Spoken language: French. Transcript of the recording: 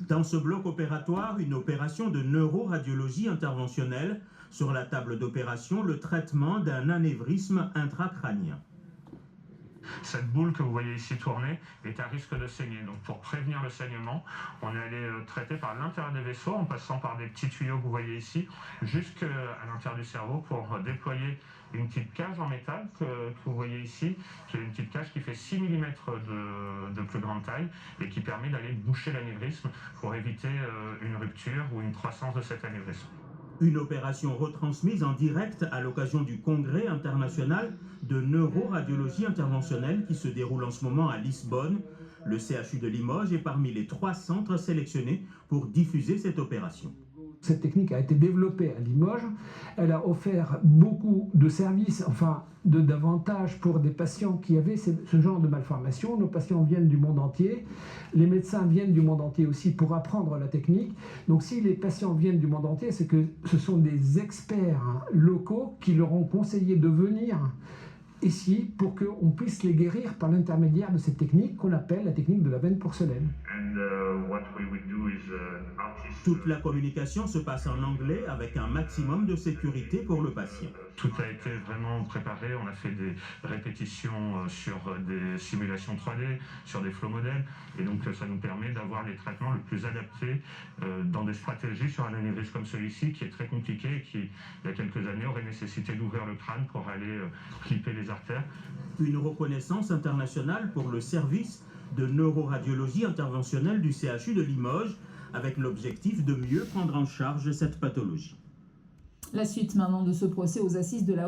Dans ce bloc opératoire, une opération de neuroradiologie interventionnelle. Sur la table d'opération, le traitement d'un anévrisme intracrânien. Cette boule que vous voyez ici tourner est à risque de saigner. Donc pour prévenir le saignement, on est allé traiter par l'intérieur des vaisseaux en passant par des petits tuyaux que vous voyez ici jusqu'à l'intérieur du cerveau pour déployer une petite cage en métal que vous voyez ici, qui est une petite cage qui fait 6 mm de plus grande taille et qui permet d'aller boucher l'anévrisme pour éviter une rupture ou une croissance de cet anévrisme. Une opération retransmise en direct à l'occasion du Congrès international de neuroradiologie interventionnelle qui se déroule en ce moment à Lisbonne. Le CHU de Limoges est parmi les 3 centres sélectionnés pour diffuser cette opération. Cette technique a été développée à Limoges. Elle a offert beaucoup de services, d'avantages pour des patients qui avaient ce genre de malformation. Nos patients viennent du monde entier. Les médecins viennent du monde entier aussi pour apprendre la technique. Donc si les patients viennent du monde entier, c'est que ce sont des experts locaux qui leur ont conseillé de venir ici pour qu'on puisse les guérir par l'intermédiaire de cette technique qu'on appelle la technique de la veine porcelaine. Toute la communication se passe en anglais avec un maximum de sécurité pour le patient. Tout a été vraiment préparé, on a fait des répétitions sur des simulations 3D, sur des flow modèles, et donc ça nous permet d'avoir les traitements le plus adaptés dans des stratégies sur un anévrisme comme celui-ci, qui est très compliqué et qui, il y a quelques années, aurait nécessité d'ouvrir le crâne pour aller clipper les artères. Une reconnaissance internationale pour le service de neuroradiologie interventionnelle du CHU de Limoges, avec l'objectif de mieux prendre en charge cette pathologie. La suite maintenant de ce procès aux assises de la